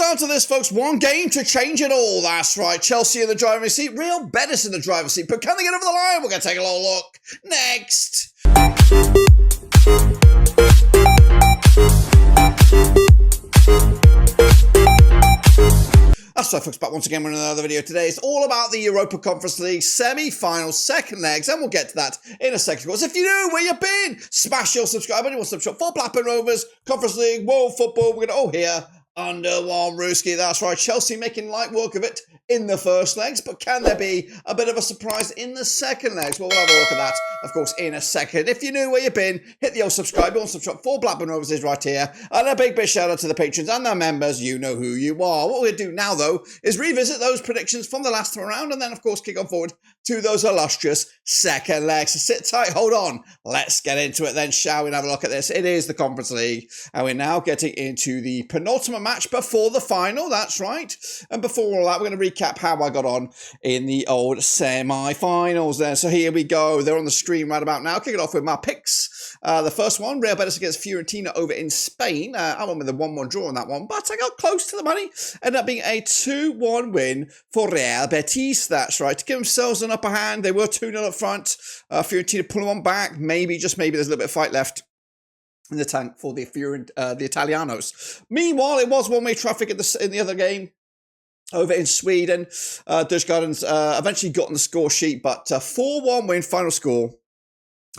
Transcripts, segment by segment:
down to this, folks. One game to change it all. That's right. Chelsea in the driver's seat. Real Betis in the driver's seat. But can they get over the line? We're going to take a little look next. That's right, folks, back once again with another video today. It's all about the Europa Conference League semi-final second legs, and we'll get to that in a second. Of course, if you're new, where you been? Smash your subscribe button. Subscribe for Blackburn Rovers, Conference League, World Football. We're going to here under one Rooski. That's right, Chelsea making light work of it in the first legs, but can there be a bit of a surprise in the second legs? Well, we'll have a look at that, of course, in a second. If you're new, where you been, hit the old subscribe button. Subscribe for Blackburn Rovers is right here. And a big shout out to the patrons and their members. You know who you are. What we're going to do now, though, is revisit those predictions from the last time around, and then, of course, kick on forward to those illustrious second legs. So sit tight, hold on. Let's get into it then, shall we? And have a look at this. It is the Conference League, and we're now getting into the penultimate match before the final. That's right. And before all that, we're going to recap how I got on in the old semi-finals there. So here we go. They're on the screen right about now. Kick it off with my picks. The first one, Real Betis against Fiorentina over in Spain. I went with a 1-1 draw on that one, but I got close to the money. Ended up being a 2-1 win for Real Betis. That's right. To give themselves an upper hand, they were 2-0 up front. Fiorentina pulling one back. Maybe, just maybe, there's a little bit of fight left in the tank for the Italianos. Meanwhile, it was one-way traffic in the other game. Over in Sweden, Djurgårdens eventually got on the score sheet, but 4-1 win, final score.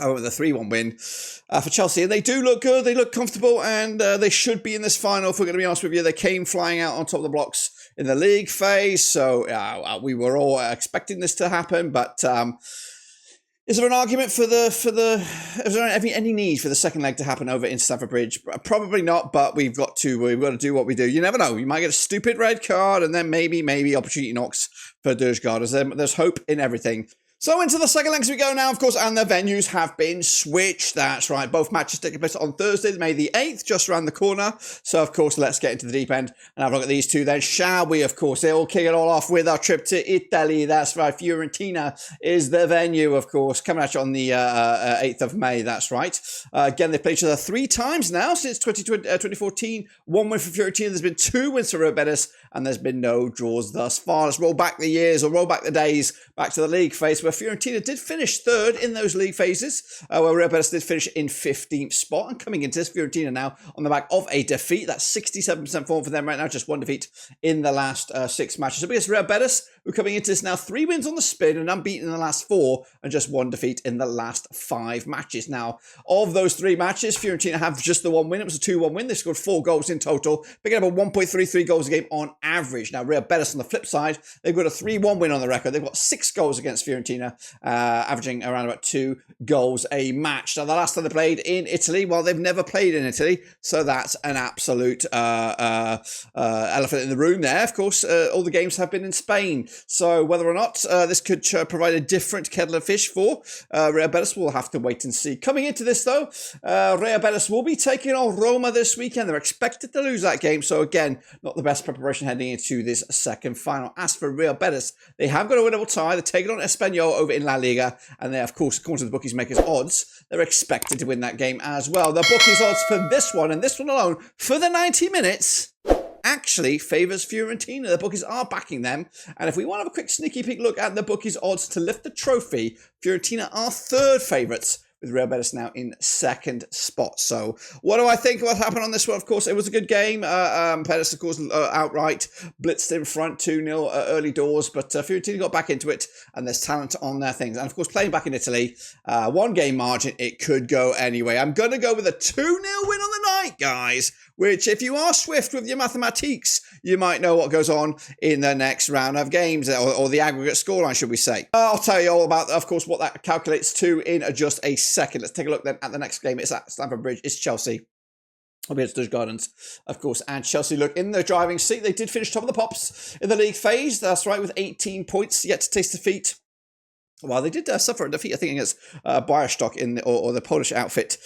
Oh, the 3-1 win for Chelsea. And they do look good, they look comfortable, and they should be in this final, if we're going to be honest with you. They came flying out on top of the blocks in the league phase, so we were all expecting this to happen, but is there an argument is there any need for the second leg to happen over in Stamford Bridge? Probably not, but we've got to do what we do. You never know. You might get a stupid red card, and then maybe opportunity knocks for Djurgårdens. There's hope in everything. So into the second legs we go now, of course, and the venues have been switched. That's right. Both matches taking place on Thursday, May the 8th, just around the corner. So, of course, let's get into the deep end and have a look at these two then, shall we? Of course, they'll kick it all off with our trip to Italy. That's right. Fiorentina is the venue, of course, coming at you on the 8th of May. That's right. Again, they've played each other 3 times now since 2014. 1 win for Fiorentina. There's been 2 wins for Real Betis, and there's been no draws thus far. Let's roll back the years, or roll back the days, back to the league phase, where Fiorentina did finish 3rd in those league phases, where Real Betis did finish in 15th spot. And coming into this, Fiorentina now on the back of a defeat. That's 67% form for them right now, just 1 defeat in the last 6 matches. So against Real Betis, we're coming into this now 3 wins on the spin and unbeaten in the last 4, and just 1 defeat in the last 5 matches. Now, of those 3 matches, Fiorentina have just the 1 win. It was a 2-1 win. They scored 4 goals in total, picking up a 1.33 goals a game on average. Now, Real Betis on the flip side, they've got a 3-1 win on the record. They've got 6 goals against Fiorentina, averaging around about 2 goals a match. Now, the last time they played in Italy, well, they've never played in Italy, so that's an absolute elephant in the room there. Of course, all the games have been in Spain, so whether or not this could provide a different kettle of fish for Real Betis, we'll have to wait and see. Coming into this, though, Real Betis will be taking on Roma this weekend. They're expected to lose that game, so again, not the best preparation heading into this second final. As for Real Betis, they have got a winnable tie. They're taking on Espanyol over in La Liga, and they, of course, according to the bookies makers odds, they're expected to win that game as well. The bookies odds for this one, and this one alone, for the 90 minutes, actually favours Fiorentina. The bookies are backing them, and if we want to have a quick sneaky peek look at the bookies odds to lift the trophy, Fiorentina are 3rd favourites, with Real Betis now in 2nd spot. So what do I think of what happened on this one? Of course, it was a good game. Betis, of course, outright blitzed in front 2-0 early doors, but Fiorentina got back into it, and there's talent on their things. And, of course, playing back in Italy, 1 game margin, it could go anyway. I'm going to go with a 2-0 win on the night, guys, which, if you are swift with your mathematics, you might know what goes on in the next round of games, or the aggregate scoreline, should we say. I'll tell you all about, of course, what that calculates to in just a second. Let's take a look then at the next game. It's at Stamford Bridge. It's Chelsea against Djurgårdens, of course, and Chelsea look in the driving seat. They did finish top of the pops in the league phase. That's right, with 18 points, yet to taste defeat. Well, they did suffer a defeat, I think, against Białystok or the Polish outfit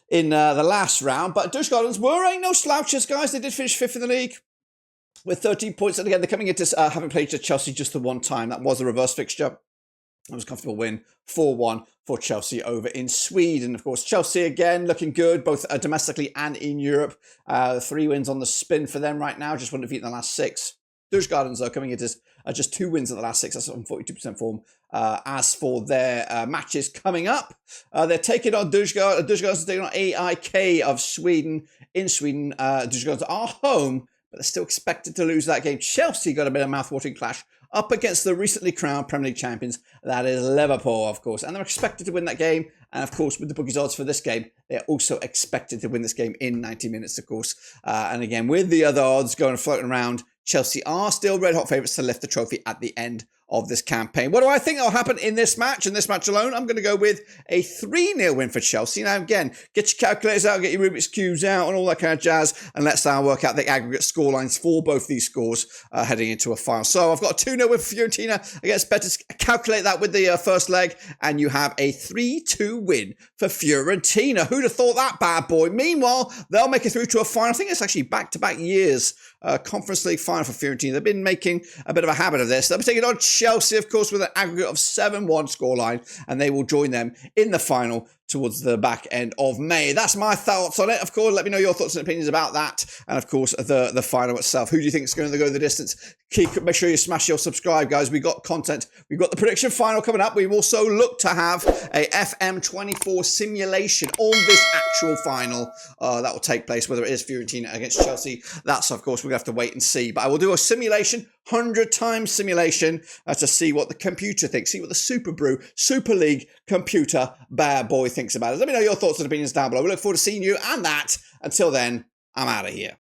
in the last round. But Djurgårdens ain't no slouches, guys. They did finish 5th in the league with 13 points. And again, they're coming into having played to Chelsea just the 1 time. That was a reverse fixture. It was a comfortable win, 4-1 for Chelsea over in Sweden. Of course, Chelsea again looking good, both domestically and in Europe. 3 wins on the spin for them right now, just one defeat in the last 6. Djurgårdens, though, coming into just 2 wins in the last 6. That's on 42% form. As for their matches coming up, they're taking on Djurgårdens. Djurgårdens are taking on AIK of Sweden. In Sweden, Djurgårdens are home, but they're still expected to lose that game. Chelsea got a bit of mouth-watering clash up against the recently crowned Premier League champions. That is Liverpool, of course. And they're expected to win that game. And, of course, with the bookies odds for this game, they're also expected to win this game in 90 minutes, of course. And, again, with the other odds going floating around, Chelsea are still red-hot favourites to lift the trophy at the end of this campaign. What do I think will happen in this match? In this match alone, I'm going to go with a 3-0 win for Chelsea. Now, again, get your calculators out, get your Rubik's Cubes out and all that kind of jazz, and let's now work out the aggregate scorelines for both these scores heading into a final. So I've got a 2-0 win for Fiorentina against Betis. Calculate that with the first leg, and you have a 3-2 win for Fiorentina. Who'd have thought that, bad boy? Meanwhile, they'll make it through to a final. I think it's actually back-to-back years Conference League final for Fiorentina. They've been making a bit of a habit of this. They'll be taking on Chelsea, of course, with an aggregate of 7-1 scoreline, and they will join them in the final towards the back end of May. That's my thoughts on it. Of course, let me know your thoughts and opinions about that. And of course, the final itself. Who do you think is going to go the distance? Make sure you smash your subscribe, guys. We've got content. We've got the prediction final coming up. We also look to have a FM24 simulation on this actual final that will take place, whether it is Fiorentina against Chelsea. That's, of course, we're going to have to wait and see. But I will do a simulation, 100 times simulation, to see what the computer thinks, see what the Super League computer bad boy thinks about it. Let me know your thoughts and opinions down below. We look forward to seeing you and that. Until then, I'm out of here.